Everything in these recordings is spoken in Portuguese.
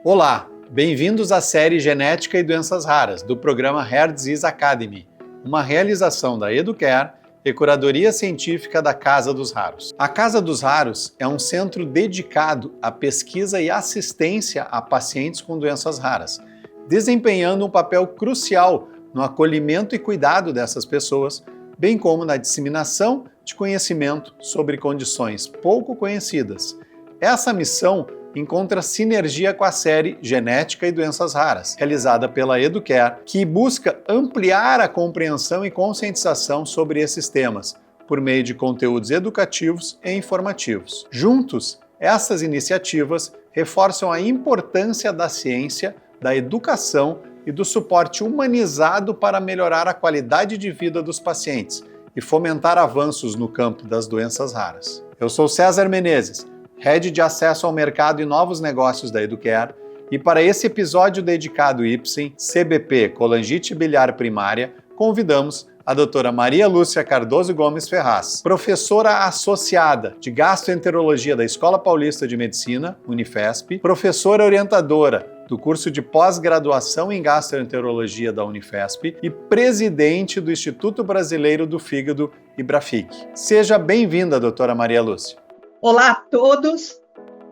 Olá, bem-vindos à série Genética e Doenças Raras, do programa Rare Disease Academy, uma realização da Educare e curadoria científica da Casa dos Raros. A Casa dos Raros é um centro dedicado à pesquisa e assistência a pacientes com doenças raras, desempenhando um papel crucial no acolhimento e cuidado dessas pessoas, bem como na disseminação de conhecimento sobre condições pouco conhecidas. Essa missão encontra sinergia com a série Genética e Doenças Raras, realizada pela Educare, que busca ampliar a compreensão e conscientização sobre esses temas, por meio de conteúdos educativos e informativos. Juntos, essas iniciativas reforçam a importância da ciência, da educação e do suporte humanizado para melhorar a qualidade de vida dos pacientes e fomentar avanços no campo das doenças raras. Eu sou César Menezes, Head de Acesso ao Mercado e Novos Negócios da Educare, e para esse episódio dedicado IPSEM, CBP, colangite biliar primária, convidamos a doutora Maria Lúcia Cardoso Gomes Ferraz, professora associada de Gastroenterologia da Escola Paulista de Medicina, Unifesp, professora orientadora do curso de pós-graduação em Gastroenterologia da Unifesp e presidente do Instituto Brasileiro do Fígado, IBRAFIG. Seja bem-vinda, doutora Maria Lúcia. Olá a todos,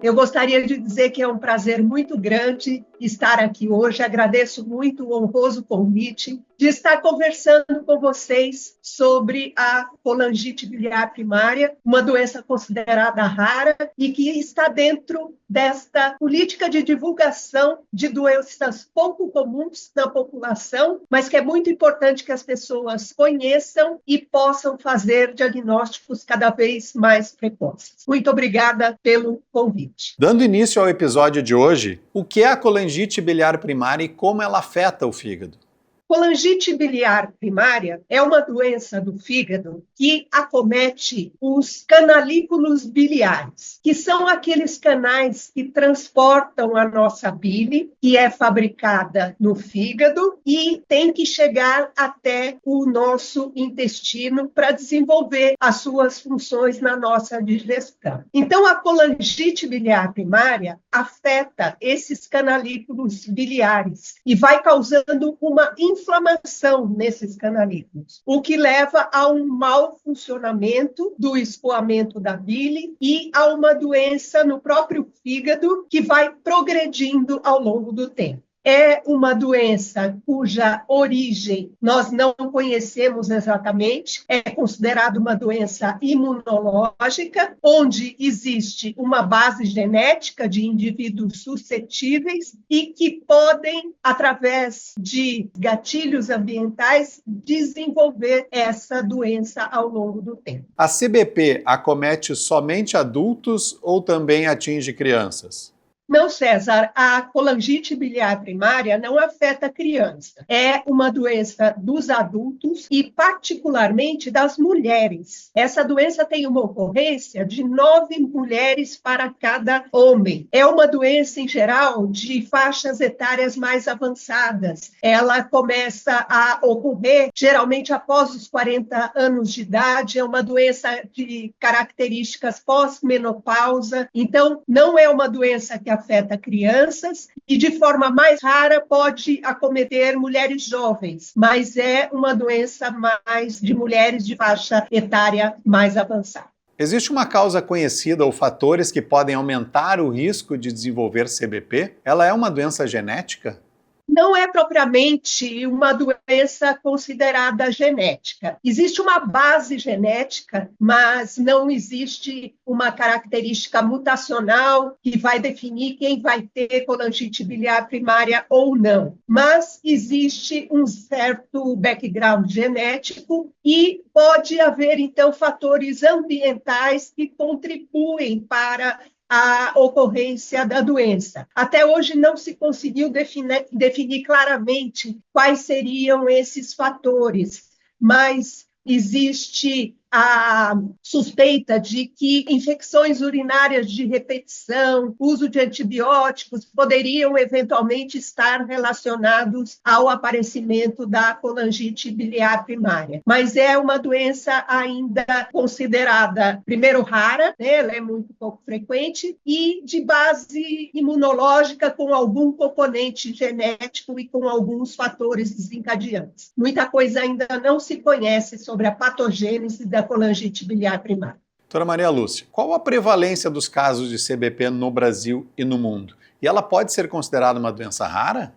eu gostaria de dizer que é um prazer muito grande estar aqui hoje, agradeço muito o honroso convite de estar conversando com vocês sobre a colangite biliar primária, uma doença considerada rara e que está dentro desta política de divulgação de doenças pouco comuns na população, mas que é muito importante que as pessoas conheçam e possam fazer diagnósticos cada vez mais precoces. Muito obrigada pelo convite. Dando início ao episódio de hoje, o que é a colangite biliar primária e como ela afeta o fígado? Colangite biliar primária é uma doença do fígado que acomete os canalículos biliares, que são aqueles canais que transportam a nossa bile, que é fabricada no fígado e tem que chegar até o nosso intestino para desenvolver as suas funções na nossa digestão. Então, a colangite biliar primária afeta esses canalículos biliares e vai causando uma inflamação nesses canalículos, o que leva a um mau funcionamento do escoamento da bile e a uma doença no próprio fígado que vai progredindo ao longo do tempo. É uma doença cuja origem nós não conhecemos exatamente, é considerada uma doença imunológica, onde existe uma base genética de indivíduos suscetíveis e que podem, através de gatilhos ambientais, desenvolver essa doença ao longo do tempo. A CBP acomete somente adultos ou também atinge crianças? Não, César, a colangite biliar primária não afeta a criança. É uma doença dos adultos e particularmente das mulheres. Essa doença tem uma ocorrência de 9 mulheres para cada homem. É uma doença, em geral, de faixas etárias mais avançadas. Ela começa a ocorrer, geralmente, após os 40 anos de idade. É uma doença de características pós-menopausa. Então, não é uma doença que afeta crianças e, de forma mais rara, pode acometer mulheres jovens, mas é uma doença mais de mulheres de faixa etária mais avançada. Existe uma causa conhecida ou fatores que podem aumentar o risco de desenvolver CBP? Ela é uma doença genética? Não é propriamente uma doença considerada genética. Existe uma base genética, mas não existe uma característica mutacional que vai definir quem vai ter colangite biliar primária ou não. Mas existe um certo background genético e pode haver, então, fatores ambientais que contribuem para a ocorrência da doença. Até hoje não se conseguiu definir claramente quais seriam esses fatores, mas existe a suspeita de que infecções urinárias de repetição, uso de antibióticos, poderiam eventualmente estar relacionados ao aparecimento da colangite biliar primária. Mas é uma doença ainda considerada, primeiro, rara, né? Ela é muito pouco frequente, e de base imunológica com algum componente genético e com alguns fatores desencadeantes. Muita coisa ainda não se conhece sobre a patogênese da colangite biliar primária. Doutora Maria Lúcia, qual a prevalência dos casos de CBP no Brasil e no mundo? E ela pode ser considerada uma doença rara?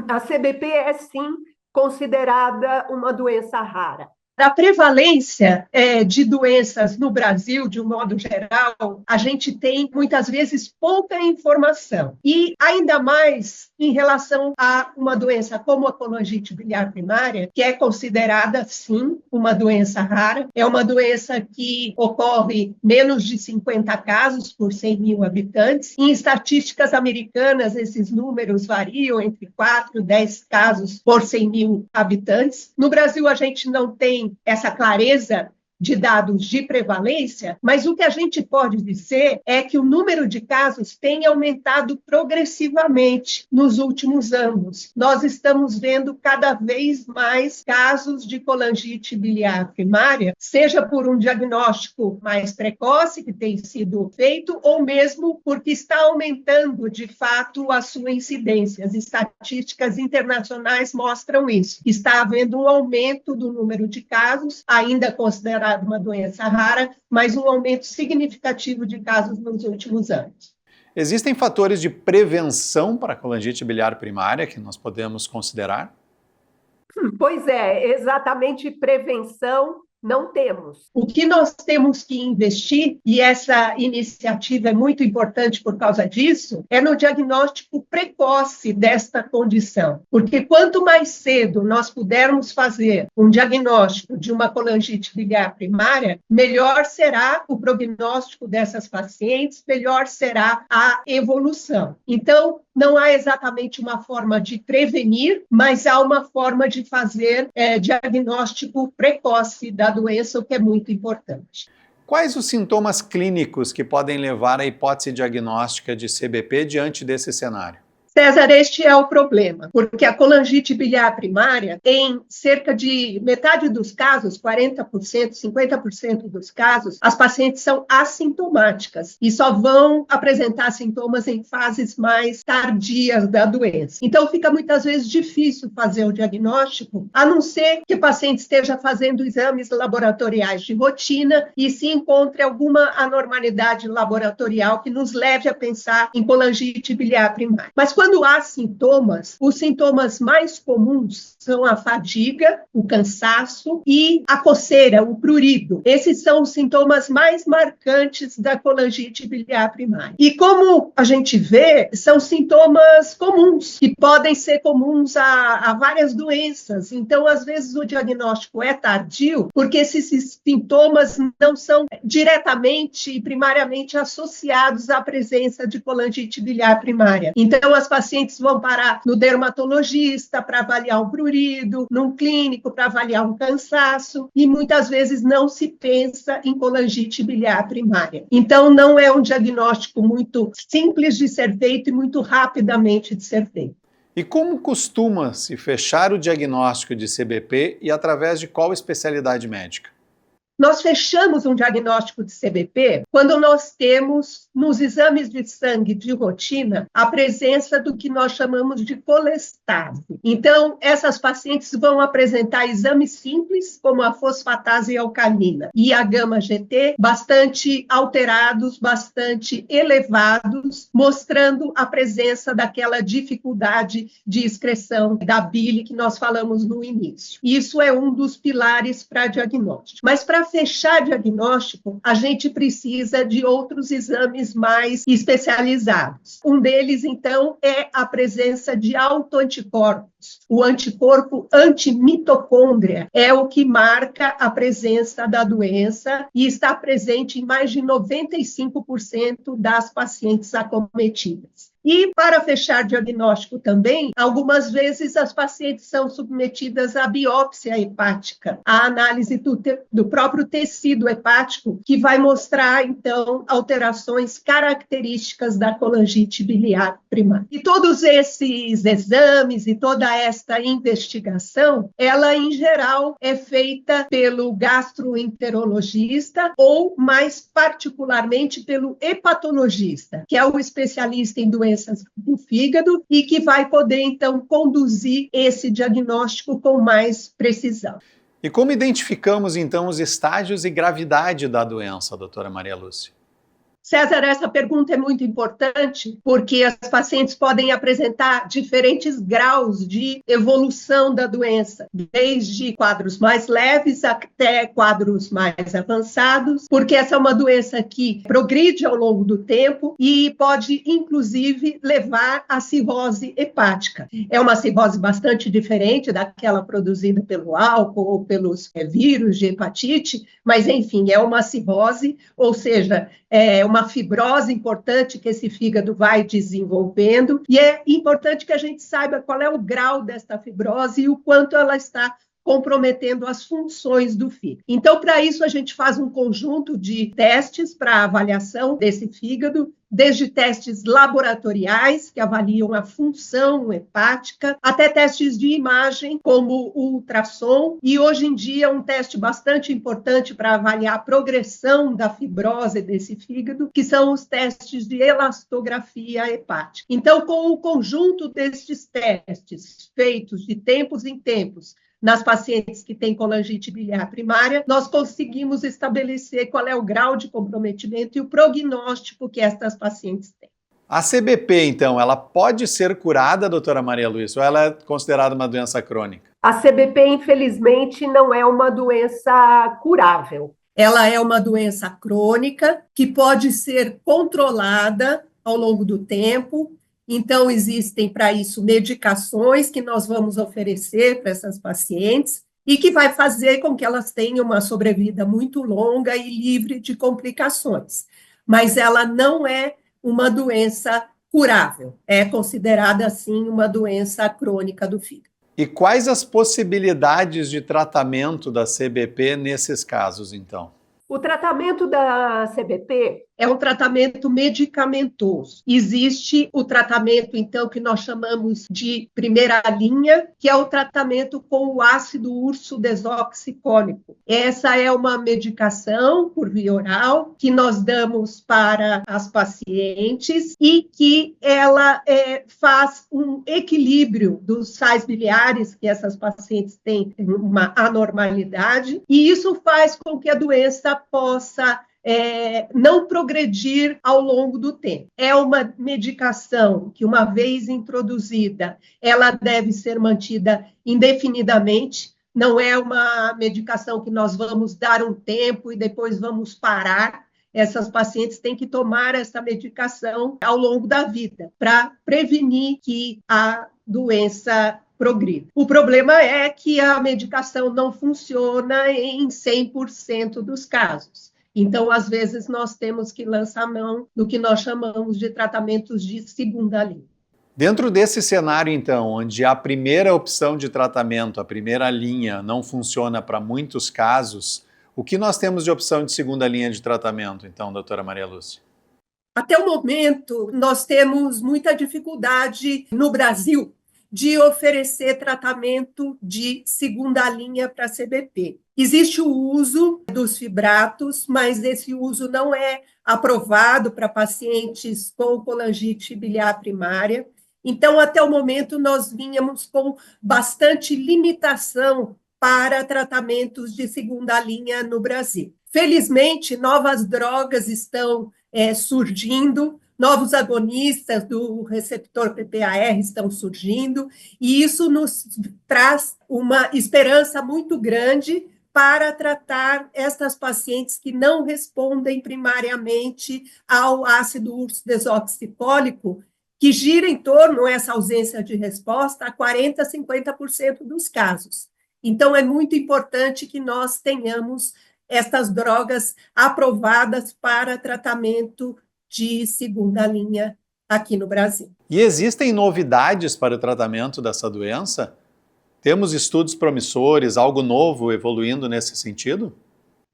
A CBP é, sim, considerada uma doença rara. A prevalência de doenças no Brasil, de um modo geral, a gente tem, muitas vezes, pouca informação. E, ainda mais, em relação a uma doença como a colangite biliar primária, que é considerada, sim, uma doença rara. É uma doença que ocorre menos de 50 casos por 100 mil habitantes. Em estatísticas americanas, esses números variam entre 4 e 10 casos por 100 mil habitantes. No Brasil, a gente não tem essa clareza de dados de prevalência, mas o que a gente pode dizer é que o número de casos tem aumentado progressivamente nos últimos anos. Nós estamos vendo cada vez mais casos de colangite biliar primária, seja por um diagnóstico mais precoce que tem sido feito, ou mesmo porque está aumentando, de fato, a sua incidência. As estatísticas internacionais mostram isso. Está havendo um aumento do número de casos, ainda considerado uma doença rara, mas um aumento significativo de casos nos últimos anos. Existem fatores de prevenção para a colangite biliar primária que nós podemos considerar? Pois é, exatamente prevenção não temos. O que nós temos que investir, e essa iniciativa é muito importante por causa disso, é no diagnóstico precoce desta condição. Porque quanto mais cedo nós pudermos fazer um diagnóstico de uma colangite biliar primária, melhor será o prognóstico dessas pacientes, melhor será a evolução. Então, não há exatamente uma forma de prevenir, mas há uma forma de fazer diagnóstico precoce da doença, o que é muito importante. Quais os sintomas clínicos que podem levar à hipótese diagnóstica de CBP diante desse cenário? César, este é o problema, porque a colangite biliar primária, em cerca de metade dos casos, 40%, 50% dos casos, as pacientes são assintomáticas e só vão apresentar sintomas em fases mais tardias da doença. Então, fica muitas vezes difícil fazer o diagnóstico, a não ser que o paciente esteja fazendo exames laboratoriais de rotina e se encontre alguma anormalidade laboratorial que nos leve a pensar em colangite biliar primária. Mas quando há sintomas, os sintomas mais comuns são a fadiga, o cansaço e a coceira, o prurido. Esses são os sintomas mais marcantes da colangite biliar primária. E como a gente vê, são sintomas comuns, que podem ser comuns a várias doenças. Então, às vezes, o diagnóstico é tardio, porque esses sintomas não são diretamente e primariamente associados à presença de colangite biliar primária. Então, as pacientes vão parar no dermatologista para avaliar um prurido, num clínico para avaliar um cansaço, e muitas vezes não se pensa em colangite biliar primária. Então, não é um diagnóstico muito simples de ser feito e muito rapidamente de ser feito. E como costuma-se fechar o diagnóstico de CBP e através de qual especialidade médica? Nós fechamos um diagnóstico de CBP quando nós temos, nos exames de sangue de rotina, a presença do que nós chamamos de colestase. Então, essas pacientes vão apresentar exames simples, como a fosfatase alcalina e a gama-GT, bastante alterados, bastante elevados, mostrando a presença daquela dificuldade de excreção da bile que nós falamos no início. Isso é um dos pilares para diagnóstico. Mas para fechar diagnóstico, a gente precisa de outros exames mais especializados. Um deles, então, é a presença de autoanticorpos O anticorpo antimitocôndria é o que marca a presença da doença e está presente em mais de 95% das pacientes acometidas. E, para fechar diagnóstico também, algumas vezes as pacientes são submetidas à biópsia hepática, a análise do próprio tecido hepático, que vai mostrar, então, alterações características da colangite biliar primária. E todos esses exames e toda esta investigação, ela, em geral, é feita pelo gastroenterologista ou, mais particularmente, pelo hepatologista, que é o especialista em doenças do fígado e que vai poder, então, conduzir esse diagnóstico com mais precisão. E como identificamos, então, os estágios e gravidade da doença, doutora Maria Lúcia? César, essa pergunta é muito importante porque as pacientes podem apresentar diferentes graus de evolução da doença, desde quadros mais leves até quadros mais avançados, porque essa é uma doença que progride ao longo do tempo e pode, inclusive, levar à cirrose hepática. É uma cirrose bastante diferente daquela produzida pelo álcool ou pelos vírus de hepatite, mas, enfim, é uma cirrose, ou seja, é uma fibrose importante que esse fígado vai desenvolvendo, e é importante que a gente saiba qual é o grau desta fibrose e o quanto ela está comprometendo as funções do fígado. Então, para isso, a gente faz um conjunto de testes para avaliação desse fígado, desde testes laboratoriais, que avaliam a função hepática, até testes de imagem, como o ultrassom, e hoje em dia um teste bastante importante para avaliar a progressão da fibrose desse fígado, que são os testes de elastografia hepática. Então, com o conjunto destes testes, feitos de tempos em tempos, nas pacientes que têm colangite biliar primária, nós conseguimos estabelecer qual é o grau de comprometimento e o prognóstico que estas pacientes têm. A CBP, então, ela pode ser curada, doutora Maria Lúcia, ou ela é considerada uma doença crônica? A CBP, infelizmente, não é uma doença curável. Ela é uma doença crônica que pode ser controlada ao longo do tempo. Então, existem para isso medicações que nós vamos oferecer para essas pacientes e que vai fazer com que elas tenham uma sobrevida muito longa e livre de complicações. Mas ela não é uma doença curável, é considerada, assim, uma doença crônica do fígado. E quais as possibilidades de tratamento da CBP nesses casos, então? O tratamento da CBP é um tratamento medicamentoso. Existe o tratamento, então, que nós chamamos de primeira linha, que é o tratamento com o ácido ursodesoxicólico. Essa é uma medicação por via oral que nós damos para as pacientes e que ela faz um equilíbrio dos sais biliares que essas pacientes têm uma anormalidade, e isso faz com que a doença possa não progredir ao longo do tempo. É uma medicação que, uma vez introduzida, ela deve ser mantida indefinidamente. Não é uma medicação que nós vamos dar um tempo e depois vamos parar. Essas pacientes têm que tomar essa medicação ao longo da vida para prevenir que a doença progrida. O problema é que a medicação não funciona em 100% dos casos. Então, às vezes, nós temos que lançar mão do que nós chamamos de tratamentos de segunda linha. Dentro desse cenário, então, onde a primeira opção de tratamento, a primeira linha, não funciona para muitos casos, o que nós temos de opção de segunda linha de tratamento, então, doutora Maria Lúcia? Até o momento, nós temos muita dificuldade no Brasil de oferecer tratamento de segunda linha para CBP. Existe o uso dos fibratos, mas esse uso não é aprovado para pacientes com colangite biliar primária. Então, até o momento, nós vínhamos com bastante limitação para tratamentos de segunda linha no Brasil. Felizmente, novas drogas estão surgindo, novos agonistas do receptor PPAR estão surgindo, e isso nos traz uma esperança muito grande para tratar estas pacientes que não respondem primariamente ao ácido ursodesoxicólico, que gira em torno, essa ausência de resposta, a 40% a 50% dos casos. Então, é muito importante que nós tenhamos estas drogas aprovadas para tratamento de segunda linha aqui no Brasil. E existem novidades para o tratamento dessa doença? Temos estudos promissores, algo novo evoluindo nesse sentido?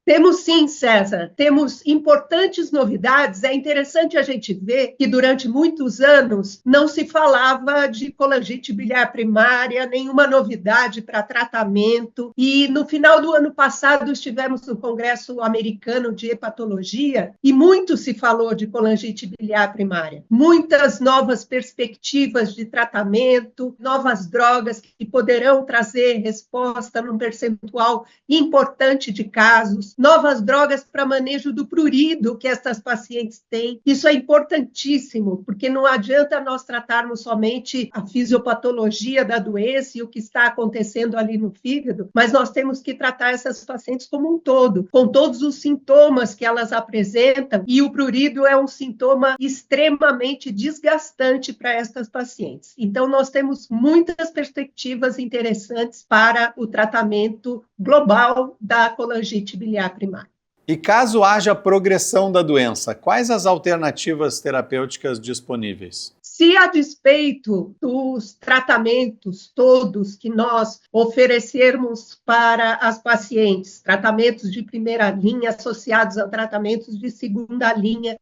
Temos sim, César, temos importantes novidades. É interessante a gente ver que durante muitos anos não se falava de colangite biliar primária, nenhuma novidade para tratamento. E no final do ano passado estivemos no Congresso Americano de Hepatologia e muito se falou de colangite biliar primária. Muitas novas perspectivas de tratamento, novas drogas que poderão trazer resposta num percentual importante de casos, novas drogas para manejo do prurido que essas pacientes têm. Isso é importantíssimo, porque não adianta nós tratarmos somente a fisiopatologia da doença e o que está acontecendo ali no fígado, mas nós temos que tratar essas pacientes como um todo, com todos os sintomas que elas apresentam, e o prurido é um sintoma extremamente desgastante para essas pacientes. Então, nós temos muitas perspectivas interessantes para o tratamento global da colangite biliar primária. E caso haja progressão da doença, quais as alternativas terapêuticas disponíveis? Se a despeito dos tratamentos todos que nós oferecermos para as pacientes, tratamentos de primeira linha associados a tratamentos de segunda linha,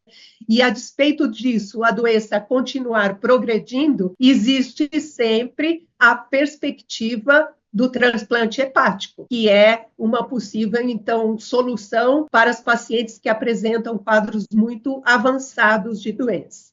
e a despeito disso a doença continuar progredindo, existe sempre a perspectiva do transplante hepático, que é uma possível, então, solução para as pacientes que apresentam quadros muito avançados de doença.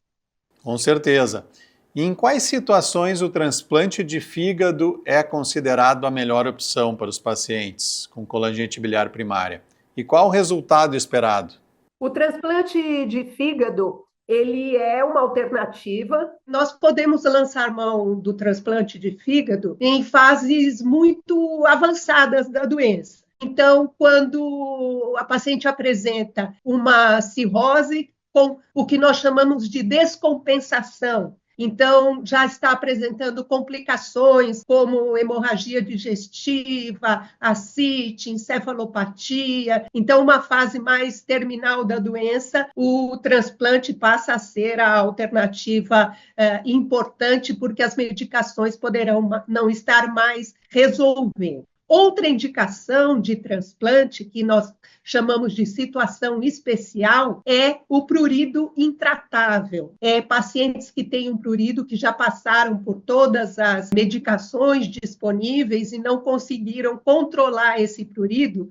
Com certeza. E em quais situações o transplante de fígado é considerado a melhor opção para os pacientes com colangite biliar primária? E qual o resultado esperado? O transplante de fígado, ele é uma alternativa. Nós podemos lançar mão do transplante de fígado em fases muito avançadas da doença. Então, quando a paciente apresenta uma cirrose com o que nós chamamos de descompensação, então já está apresentando complicações como hemorragia digestiva, ascite, encefalopatia. Então, uma fase mais terminal da doença, o transplante passa a ser a alternativa importante, porque as medicações poderão não estar mais resolvendo. Outra indicação de transplante, que nós chamamos de situação especial, é o prurido intratável. Pacientes que têm um prurido que já passaram por todas as medicações disponíveis e não conseguiram controlar esse prurido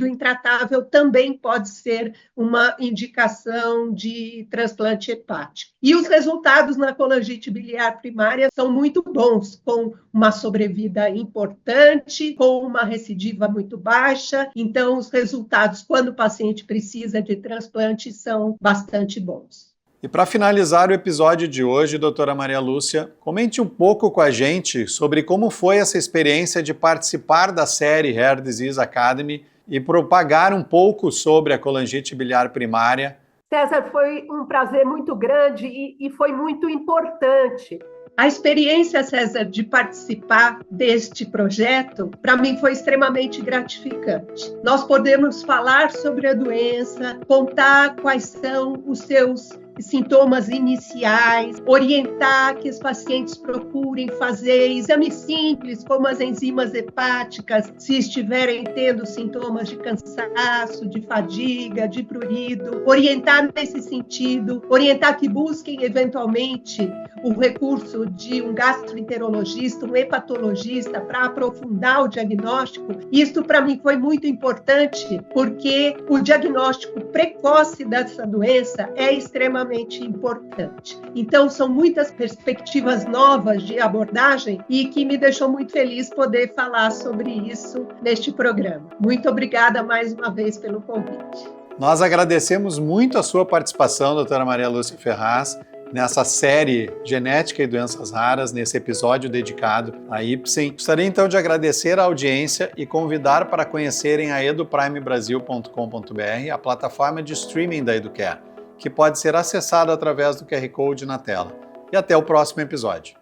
intratável também pode ser uma indicação de transplante hepático. E os resultados na colangite biliar primária são muito bons, com uma sobrevida importante, com uma recidiva muito baixa. Então, os resultados, quando o paciente precisa de transplante, são bastante bons. E para finalizar o episódio de hoje, doutora Maria Lúcia, comente um pouco com a gente sobre como foi essa experiência de participar da série Rare Disease Academy e propagar um pouco sobre a colangite biliar primária. César, foi um prazer muito grande e foi muito importante. A experiência, César, de participar deste projeto, para mim foi extremamente gratificante. Nós podemos falar sobre a doença, contar quais são os seus sintomas iniciais, orientar que os pacientes procurem fazer exames simples, como as enzimas hepáticas, se estiverem tendo sintomas de cansaço, de fadiga, de prurido, orientar nesse sentido, orientar que busquem eventualmente o recurso de um gastroenterologista, um hepatologista, para aprofundar o diagnóstico. Isso, para mim, foi muito importante, porque o diagnóstico precoce dessa doença é extremamente importante. Então, são muitas perspectivas novas de abordagem e que me deixou muito feliz poder falar sobre isso neste programa. Muito obrigada mais uma vez pelo convite. Nós agradecemos muito a sua participação, doutora Maria Lúcia Ferraz, nessa série Genética e Doenças Raras, nesse episódio dedicado à Ipsen. Gostaria então de agradecer a audiência e convidar para conhecerem a eduprimebrasil.com.br, a plataforma de streaming da Educare, que pode ser acessada através do QR Code na tela. e até o próximo episódio.